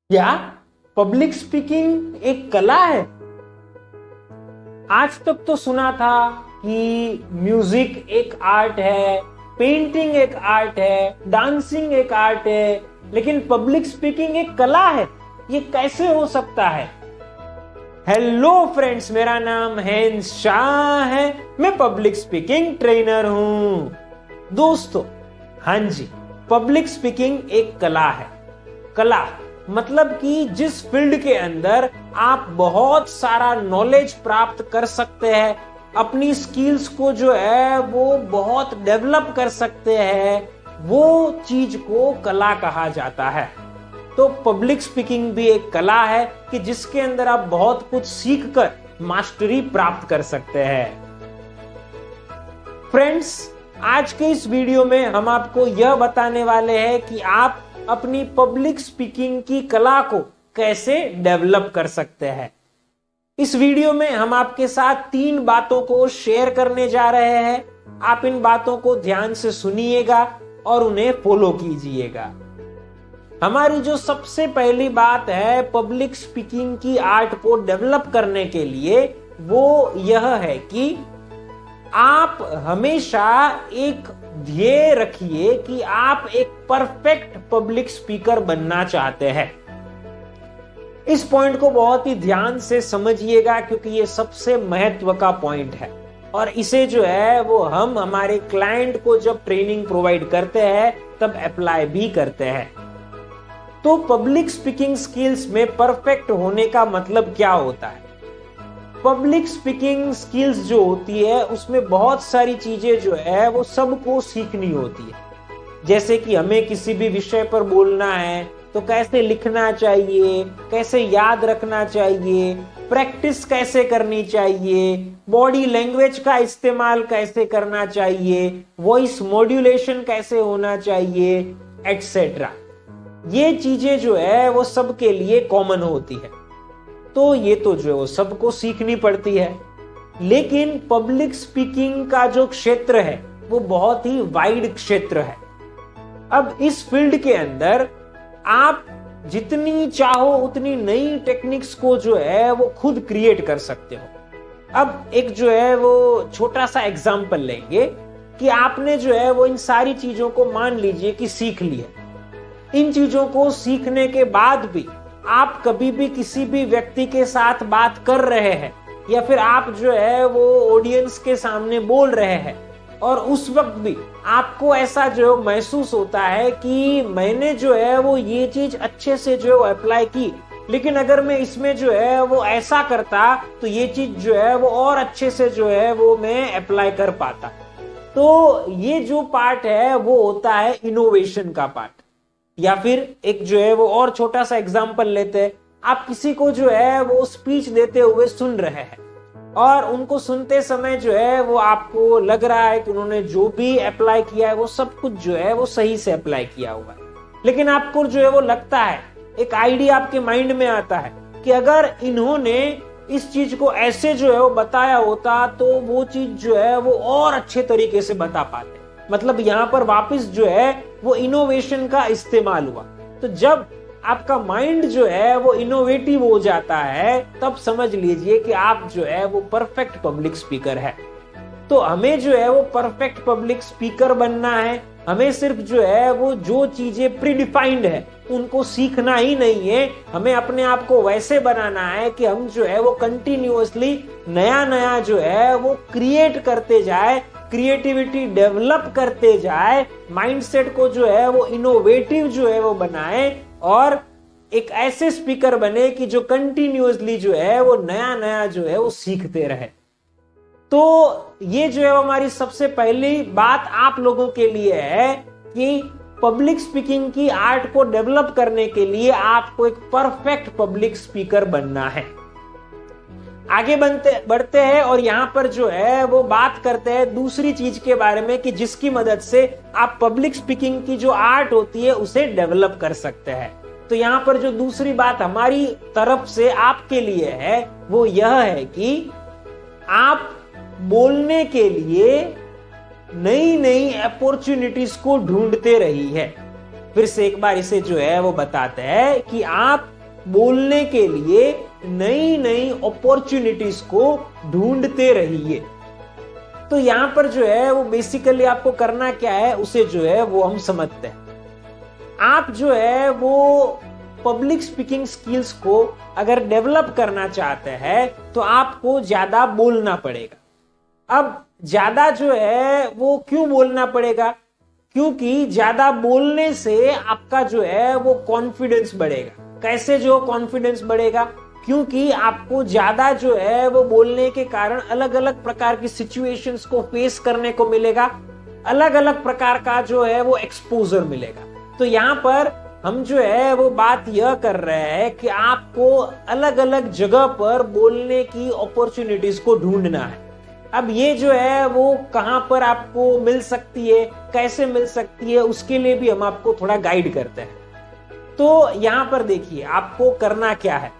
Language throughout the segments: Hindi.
क्या पब्लिक स्पीकिंग एक कला है? आज तक तो सुना था कि म्यूजिक एक आर्ट है, पेंटिंग एक आर्ट है, डांसिंग एक आर्ट है, लेकिन पब्लिक स्पीकिंग एक कला है। ये कैसे हो सकता है? हेलो फ्रेंड्स, मेरा नाम हैंस शाह है। मैं पब्लिक स्पीकिंग ट्रेनर हूं। दोस्तों, हाँ जी, पब्लिक स्पीकिंग एक कला है। कला मतलब कि जिस फील्ड के अंदर आप बहुत सारा नॉलेज प्राप्त कर सकते हैं, अपनी स्किल्स को जो है वो बहुत डेवलप कर सकते हैं, वो चीज को कला कहा जाता है। तो पब्लिक स्पीकिंग भी एक कला है कि जिसके अंदर आप बहुत कुछ सीखकर मास्टरी प्राप्त कर सकते हैं। फ्रेंड्स, आज के इस वीडियो में हम आपको यह बताने वाले हैं कि आप अपनी पब्लिक स्पीकिंग की कला को कैसे डेवलप कर सकते हैं। इस वीडियो में हम आपके साथ 3 बातों को शेयर करने जा रहे हैं। आप इन बातों को ध्यान से सुनिएगा और उन्हें फॉलो कीजिएगा। हमारी जो सबसे पहली बात है पब्लिक स्पीकिंग की आर्ट को डेवलप करने के लिए, वो यह है कि आप हमेशा एक ध्येय रखिए कि आप एक परफेक्ट पब्लिक स्पीकर बनना चाहते हैं। इस पॉइंट को बहुत ही ध्यान से समझिएगा क्योंकि ये सबसे महत्व का पॉइंट है और इसे जो है वो हम हमारे क्लाइंट को जब ट्रेनिंग प्रोवाइड करते हैं तब अप्लाई भी करते हैं। तो पब्लिक स्पीकिंग स्किल्स में परफेक्ट होने का मतलब क्या होता है? पब्लिक स्पीकिंग स्किल्स जो होती है उसमें बहुत सारी चीजें जो है वो सबको सीखनी होती है। जैसे कि हमें किसी भी विषय पर बोलना है तो कैसे लिखना चाहिए, कैसे याद रखना चाहिए, प्रैक्टिस कैसे करनी चाहिए, बॉडी लैंग्वेज का इस्तेमाल कैसे करना चाहिए, वॉइस मॉड्यूलेशन कैसे होना चाहिए, एटसेट्रा। ये चीजें जो है वो सबके लिए कॉमन होती है। तो ये तो जो है वो सबको सीखनी पड़ती है। लेकिन पब्लिक स्पीकिंग का जो क्षेत्र है वो बहुत ही वाइड क्षेत्र है। अब इस फील्ड के अंदर आप जितनी चाहो उतनी नई टेक्निक्स को जो है वो खुद क्रिएट कर सकते हो। अब एक जो है वो छोटा सा एग्जांपल लेंगे कि आपने जो है वो इन सारी चीजों को मान लीजिए कि सीख लिया। इन चीजों को सीखने के बाद भी आप कभी भी किसी भी व्यक्ति के साथ बात कर रहे हैं या फिर आप जो है वो ऑडियंस के सामने बोल रहे हैं और उस वक्त भी आपको ऐसा जो महसूस होता है कि मैंने जो है वो ये चीज अच्छे से जो है अप्लाई की, लेकिन अगर मैं इसमें जो है वो ऐसा करता तो ये चीज जो है वो और अच्छे से जो है वो मैं अप्लाई कर पाता। तो ये जो पार्ट है वो होता है इनोवेशन का पार्ट। या फिर एक जो है वो और छोटा सा एग्जांपल लेते हैं। आप किसी को जो है वो स्पीच देते हुए सुन रहे हैं और उनको सुनते समय जो है वो आपको लग रहा है कि उन्होंने जो भी अप्लाई किया है वो सब कुछ जो है वो सही से अप्लाई किया हुआ है। लेकिन आपको जो है वो लगता है, एक आइडिया आपके माइंड में आता है कि अगर इन्होंने इस चीज को ऐसे जो है वो बताया होता तो वो चीज जो है वो और अच्छे तरीके से बता पाते। मतलब यहाँ पर वापस जो है वो इनोवेशन का इस्तेमाल हुआ। तो जब आपका माइंड जो है वो इनोवेटिव हो जाता है तब समझ लीजिए कि आप जो है वो परफेक्ट पब्लिक स्पीकर है। तो हमें जो है वो परफेक्ट पब्लिक स्पीकर बनना है। हमें सिर्फ जो है वो जो चीजें प्रीडिफाइंड है उनको सीखना ही नहीं है, हमें अपने आप को वैसे बनाना है कि हम जो है वो कंटिन्यूअसली नया नया जो है वो क्रिएट करते जाए, क्रिएटिविटी डेवलप करते जाए, माइंडसेट को जो है वो इनोवेटिव जो है वो बनाए और एक ऐसे स्पीकर बने कि जो कंटिन्यूअसली जो है वो नया नया जो है वो सीखते रहे। तो ये जो है हमारी सबसे पहली बात आप लोगों के लिए है कि पब्लिक स्पीकिंग की आर्ट को डेवलप करने के लिए आपको एक परफेक्ट पब्लिक स्पीकर बनना है। आगे बढ़ते हैं और यहाँ पर जो है वो बात करते हैं दूसरी चीज के बारे में कि जिसकी मदद से आप पब्लिक स्पीकिंग की जो आर्ट होती है उसे डेवलप कर सकते हैं। तो यहाँ पर जो दूसरी बात हमारी तरफ से आपके लिए है वो यह है कि आप बोलने के लिए नई नई अपॉर्चुनिटीज को ढूंढते रही है। फिर से एक बार इसे जो है वो बताते हैं कि आप बोलने के लिए नई नई अपॉर्चुनिटीज को ढूंढते रहिए। तो यहां पर जो है वो बेसिकली आपको करना क्या है उसे जो है वो हम समझते हैं। आप जो है वो पब्लिक स्पीकिंग स्किल्स को अगर डेवलप करना चाहते हैं तो आपको ज्यादा बोलना पड़ेगा। अब ज्यादा जो है वो क्यों बोलना पड़ेगा? क्योंकि ज्यादा बोलने से आपका जो है वो कॉन्फिडेंस बढ़ेगा। कैसे जो कॉन्फिडेंस बढ़ेगा? क्योंकि आपको ज्यादा जो है वो बोलने के कारण अलग अलग प्रकार की सिचुएशंस को फेस करने को मिलेगा, अलग अलग प्रकार का जो है वो एक्सपोजर मिलेगा। तो यहाँ पर हम जो है वो बात यह कर रहे हैं कि आपको अलग अलग जगह पर बोलने की अपॉर्चुनिटीज को ढूंढना है। अब ये जो है वो कहां पर आपको मिल सकती है, कैसे मिल सकती है, उसके लिए भी हम आपको थोड़ा गाइड करते हैं। तो यहां पर देखिए आपको करना क्या है।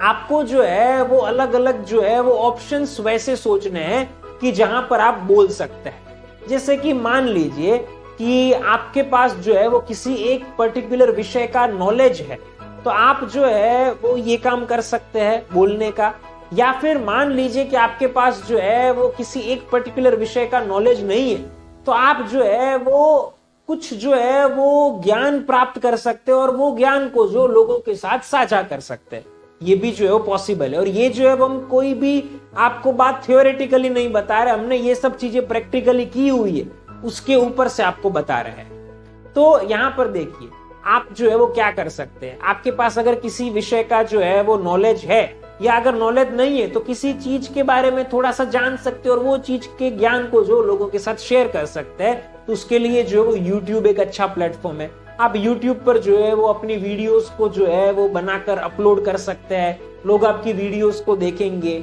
आपको जो है वो अलग अलग जो है वो ऑप्शंस वैसे सोचने हैं कि जहां पर आप बोल सकते हैं। जैसे कि मान लीजिए कि आपके पास जो है वो किसी एक पर्टिकुलर विषय का नॉलेज है, तो आप जो है वो ये काम कर सकते हैं बोलने का। या फिर मान लीजिए कि आपके पास जो है वो किसी एक पर्टिकुलर विषय का नॉलेज नहीं है, तो आप जो है वो कुछ जो है वो ज्ञान प्राप्त कर सकते हैं और वो ज्ञान को जो लोगों के साथ साझा कर सकते हैं। ये भी जो है वो पॉसिबल है। और ये जो है हम कोई भी आपको बात थियोरेटिकली नहीं बता रहे, हमने ये सब चीजें प्रैक्टिकली की हुई है, उसके ऊपर से आपको बता रहे हैं। तो यहां पर देखिए आप जो है वो क्या कर सकते हैं। आपके पास अगर किसी विषय का जो है वो नॉलेज है, या अगर नॉलेज नहीं है तो किसी चीज के बारे में थोड़ा सा जान सकते हैं और वो चीज के ज्ञान को जो लोगों के साथ शेयर कर सकते हैं। तो उसके लिए जो है वो यूट्यूब एक अच्छा प्लेटफॉर्म है। आप यूट्यूब पर जो है वो अपनी वीडियोस को जो है वो बनाकर अपलोड कर सकते हैं, लोग आपकी वीडियोस को देखेंगे।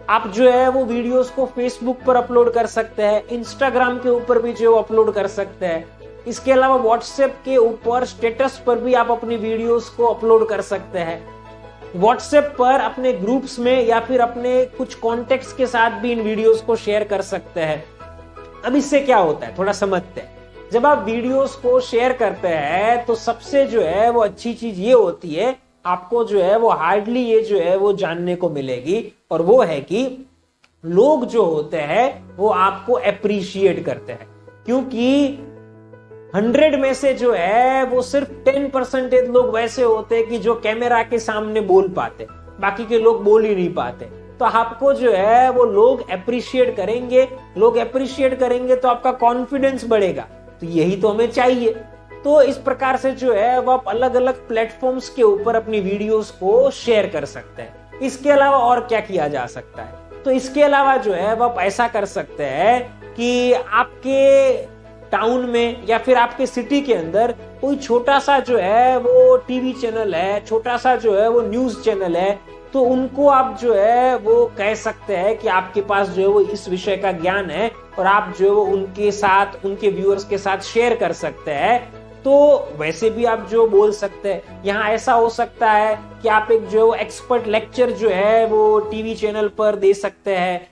आप जो है वो वीडियोस को फेसबुक पर अपलोड कर सकते हैं, इंस्टाग्राम के ऊपर भी जो है अपलोड कर सकते हैं। इसके अलावा व्हाट्सएप के ऊपर स्टेटस पर भी आप अपनी वीडियोस को अपलोड कर सकते हैं। व्हाट्सएप पर अपने ग्रुप्स में या फिर अपने कुछ कॉन्टेक्ट्स के साथ भी इन वीडियोस को शेयर कर सकते हैं। अब इससे क्या होता है थोड़ा समझते हैं। जब आप वीडियोस को शेयर करते हैं तो सबसे जो है वो अच्छी चीज ये होती है, आपको जो है वो हार्डली ये जो है वो जानने को मिलेगी, और वो है कि लोग जो होते हैं वो आपको अप्रिशिएट करते हैं। क्योंकि 100 में से जो है वो सिर्फ 10% लोग वैसे होते हैं कि जो कैमरा के सामने बोल पाते, बाकी के लोग बोल ही नहीं पाते। तो आपको जो है वो लोग अप्रिशिएट करेंगे, लोग अप्रिशिएट करेंगे तो आपका कॉन्फिडेंस बढ़ेगा। तो यही तो हमें चाहिए। तो इस प्रकार से जो है वो आप अलग अलग प्लेटफॉर्म्स के ऊपर अपनी वीडियोस को शेयर कर सकते हैं। इसके अलावा और क्या किया जा सकता है? तो इसके अलावा जो है वो आप ऐसा कर सकते हैं कि आपके टाउन में या फिर आपके सिटी के अंदर कोई छोटा सा जो है वो टीवी चैनल है, छोटा सा जो है वो न्यूज चैनल है, तो उनको आप जो है वो कह सकते हैं कि आपके पास जो है वो इस विषय का ज्ञान है और आप जो है वो उनके साथ, उनके व्यूअर्स के साथ शेयर कर सकते हैं। तो वैसे भी आप जो बोल सकते हैं। यहाँ ऐसा हो सकता है कि आप एक जो एक्सपर्ट लेक्चर जो है वो टीवी चैनल पर दे सकते हैं,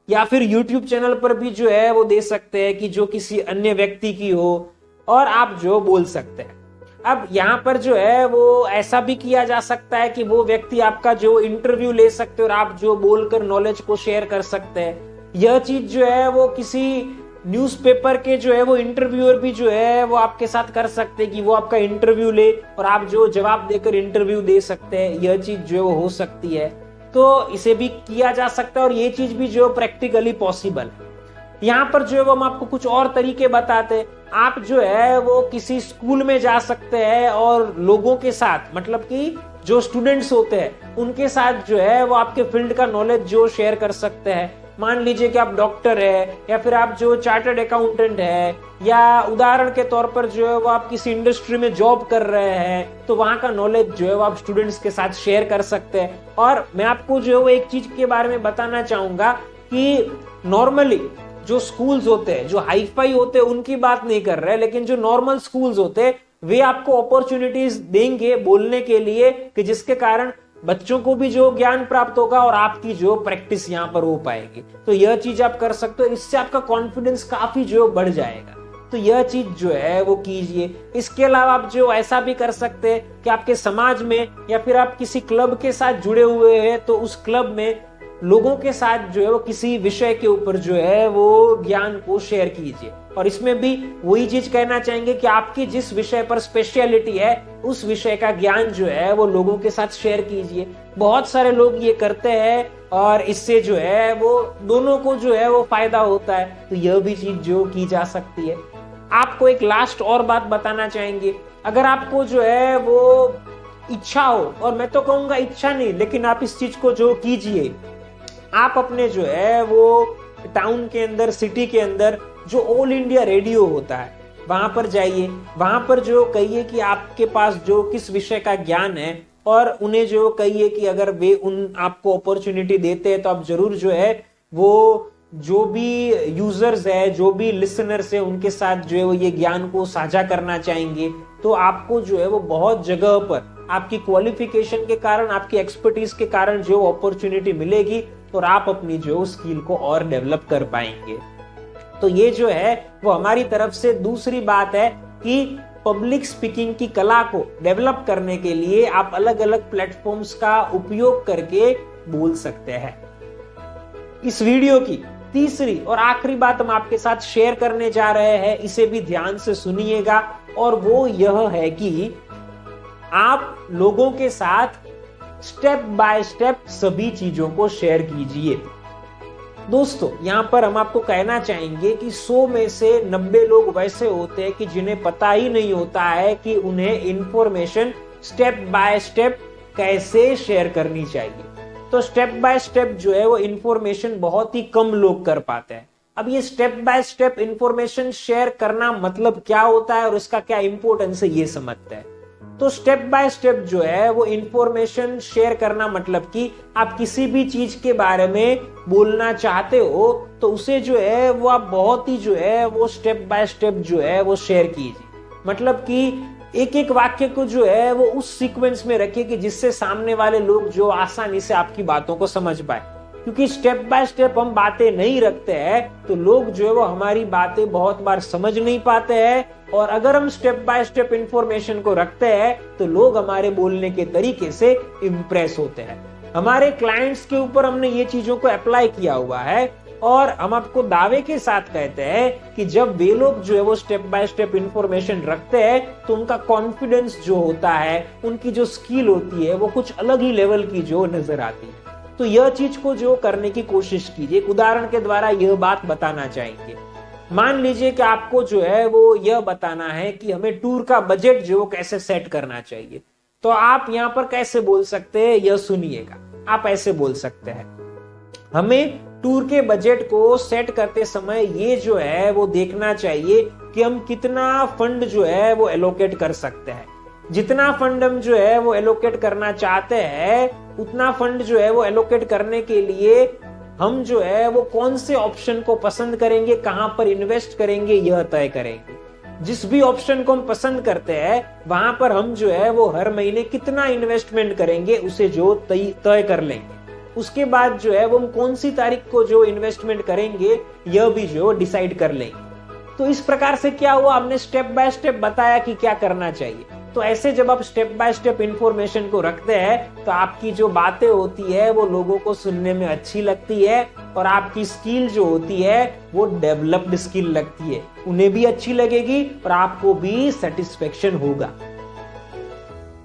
या फिर यूट्यूब चैनल पर भी जो है वो दे सकते हैं कि जो किसी अन्य व्यक्ति की हो, और आप जो बोल सकते हैं। अब यहाँ पर जो है वो ऐसा भी किया जा सकता है कि वो व्यक्ति आपका जो इंटरव्यू ले सकते हैं और आप जो बोलकर नॉलेज को शेयर कर सकते हैं। यह चीज जो है वो किसी न्यूज़पेपर के जो है वो इंटरव्यूअर भी जो है वो आपके साथ कर सकते हैं कि वो आपका इंटरव्यू ले और आप जो जवाब देकर इंटरव्यू दे सकते हैं। यह चीज जो है वो हो सकती है। तो इसे भी किया जा सकता है और ये चीज भी जो प्रैक्टिकली पॉसिबल है। यहाँ पर जो है वो हम आपको कुछ और तरीके बताते हैं। आप जो है वो किसी स्कूल में जा सकते हैं और लोगों के साथ, मतलब कि जो स्टूडेंट्स होते हैं उनके साथ जो है वो आपके फील्ड का नॉलेज जो शेयर कर सकते हैं। मान लीजिए कि आप डॉक्टर है या फिर आप जो चार्टर्ड अकाउंटेंट है, या उदाहरण के तौर पर जो है वो आप किसी इंडस्ट्री में जॉब कर रहे हैं, तो वहां का नॉलेज जो है वो आप स्टूडेंट्स के साथ शेयर कर सकते हैं। और मैं आपको जो है वो एक चीज के बारे में बताना चाहूंगा कि नॉर्मली जो स्कूल्स होते हैं, जो हाई फाई होते हैं, उनकी बात नहीं कर रहे, लेकिन जो नॉर्मल स्कूल्स होते हैं वे आपको अपॉर्चुनिटीज देंगे बोलने के लिए, कि जिसके कारण बच्चों को भी जो ज्ञान प्राप्त होगा और आपकी जो प्रैक्टिस यहाँ पर हो पाएगी। तो यह चीज आप कर सकते हो, इससे आपका कॉन्फिडेंस काफी जो बढ़ जाएगा। तो यह चीज जो है वो कीजिए। इसके अलावा आप जो ऐसा भी कर सकते हैं कि आपके समाज में या फिर आप किसी क्लब के साथ जुड़े हुए हैं तो उस क्लब में लोगों के साथ जो है वो किसी विषय के ऊपर जो है वो ज्ञान को शेयर कीजिए। और इसमें भी वही चीज कहना चाहेंगे कि आपकी जिस विषय पर स्पेशलिटी है उस विषय का ज्ञान जो है वो लोगों के साथ शेयर कीजिए। बहुत सारे लोग ये करते हैं और इससे जो है वो दोनों को जो है वो फायदा होता है, तो यह भी चीज जो की जा सकती है। आपको एक लास्ट और बात बताना चाहेंगे, अगर आपको जो है वो इच्छा हो, और मैं तो कहूंगा इच्छा नहीं लेकिन आप इस चीज को जो कीजिए, आप अपने जो है वो टाउन के अंदर, सिटी के अंदर जो ऑल इंडिया रेडियो होता है वहां पर जाइए, वहां पर जो कहिए कि आपके पास जो किस विषय का ज्ञान है, और उन्हें जो कहिए कि अगर वे उन आपको अपॉर्चुनिटी देते हैं तो आप जरूर जो है वो जो भी यूजर्स है, जो भी लिसनर्स है, उनके साथ जो है वो ये ज्ञान को साझा करना चाहेंगे। तो आपको जो है वो बहुत जगह पर आपकी क्वालिफिकेशन के कारण, आपकी एक्सपर्टीज के कारण जो अपॉर्चुनिटी मिलेगी और आप अपनी जो स्किल को और डेवलप कर पाएंगे। तो ये जो है वो हमारी तरफ से दूसरी बात है कि पब्लिक स्पीकिंग की कला को डेवलप करने के लिए आप अलग अलग प्लेटफॉर्म्स का उपयोग करके बोल सकते हैं। इस वीडियो की तीसरी और आखिरी बात हम आपके साथ शेयर करने जा रहे हैं, इसे भी ध्यान से सुनिएगा, और वो यह है कि आप लोगों के साथ स्टेप बाय स्टेप सभी चीजों को शेयर कीजिए। दोस्तों, यहां पर हम आपको कहना चाहेंगे कि 100 में से 90 लोग वैसे होते हैं कि जिन्हें पता ही नहीं होता है कि उन्हें इंफॉर्मेशन स्टेप बाय स्टेप कैसे शेयर करनी चाहिए। तो स्टेप बाय स्टेप जो है वो इंफॉर्मेशन बहुत ही कम लोग कर पाते हैं। अब ये step by step information share करना मतलब क्या होता है और इसका क्या इंपॉर्टेंस है, ये समझते हैं। तो स्टेप बाय स्टेप जो है वो इंफॉर्मेशन शेयर करना मतलब कि आप किसी भी चीज के बारे में बोलना चाहते हो तो उसे जो है वो आप बहुत ही जो है वो स्टेप बाय स्टेप जो है वो शेयर कीजिए। मतलब कि एक एक वाक्य को जो है वो उस सीक्वेंस में रखिए कि जिससे सामने वाले लोग जो आसानी से आपकी बातों को समझ पाए। क्योंकि स्टेप बाय स्टेप हम बातें नहीं रखते हैं तो लोग जो है वो हमारी बातें बहुत बार समझ नहीं पाते हैं, और अगर हम स्टेप बाय स्टेप इंफॉर्मेशन को रखते हैं तो लोग हमारे बोलने के तरीके से इम्प्रेस होते हैं। हमारे क्लाइंट्स के ऊपर हमने ये चीजों को अप्लाई किया हुआ है, और हम आपको दावे के साथ कहते हैं कि जब वे लोग जो है वो स्टेप बाय स्टेप इंफॉर्मेशन रखते हैं तो उनका कॉन्फिडेंस जो होता है, उनकी जो स्किल होती है वो कुछ अलग ही लेवल की जो नजर आती है। तो यह चीज को जो करने की कोशिश कीजिए। एक उदाहरण के द्वारा यह बात बताना चाहेंगे। मान लीजिए कि आपको जो है वो यह बताना है कि हमें टूर का बजट जो कैसे सेट करना चाहिए, तो आप यहाँ पर कैसे बोल सकते हैं, यह सुनिएगा। आप ऐसे बोल सकते हैं, हमें टूर के बजट को सेट करते समय ये जो है वो देखना चाहिए कि हम कितना फंड जो है वो एलोकेट कर सकते हैं। जितना फंड हम जो है वो एलोकेट करना चाहते हैं उतना फंड जो है वो एलोकेट करने के लिए हम जो है वो कौन से ऑप्शन को पसंद करेंगे, कहां पर इन्वेस्ट करेंगे, यह तय करेंगे। जिस भी ऑप्शन को हम पसंद करते हैं वहां पर हम जो है वो हर महीने कितना इन्वेस्टमेंट करेंगे उसे जो तय कर लेंगे। उसके बाद जो है वो हम कौन सी तारीख को जो इन्वेस्टमेंट करेंगे यह भी जो डिसाइड कर लेंगे। तो इस प्रकार से क्या हुआ, हमने स्टेप बाय स्टेप बताया कि क्या करना चाहिए। तो ऐसे जब आप स्टेप बाय स्टेप इंफॉर्मेशन को रखते हैं तो आपकी जो बातें होती है वो लोगों को सुनने में अच्छी लगती है, और आपकी स्किल जो होती है वो डेवलप्ड स्किल लगती है, उन्हें भी अच्छी लगेगी और आपको भी सेटिस्फेक्शन होगा।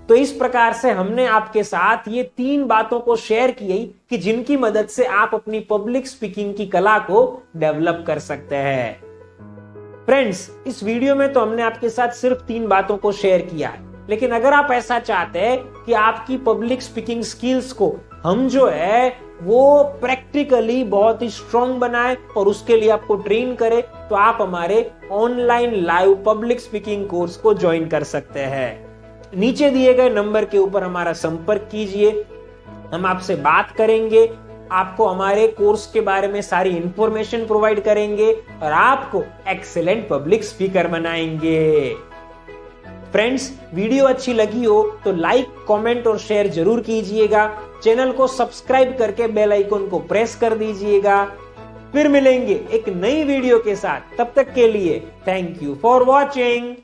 तो इस प्रकार से हमने आपके साथ ये 3 बातों को शेयर की कि जिनकी मदद से आप अपनी पब्लिक स्पीकिंग की कला को डेवलप कर सकते हैं। फ्रेंड्स, इस वीडियो में तो हमने आपके साथ सिर्फ 3 बातों को शेयर किया है, लेकिन अगर आप ऐसा चाहते हैं कि आपकी पब्लिक स्पीकिंग स्किल्स को हम जो है वो प्रैक्टिकली बहुत ही स्ट्रॉन्ग बनाए और उसके लिए आपको ट्रेन करें, तो आप हमारे online live public speaking course को ज्वाइन कर सकते हैं। नीचे दिए गए नंबर के ऊपर हमारा संपर्क कीजिए, हम आपसे बात करेंगे, आपको हमारे कोर्स के बारे में सारी इंफॉर्मेशन प्रोवाइड करेंगे और आपको एक्सीलेंट पब्लिक स्पीकर बनाएंगे। फ्रेंड्स, वीडियो अच्छी लगी हो तो लाइक, कमेंट और शेयर जरूर कीजिएगा। चैनल को सब्सक्राइब करके बेल आइकन को प्रेस कर दीजिएगा। फिर मिलेंगे एक नई वीडियो के साथ। तब तक के लिए थैंक यू फॉर वॉचिंग।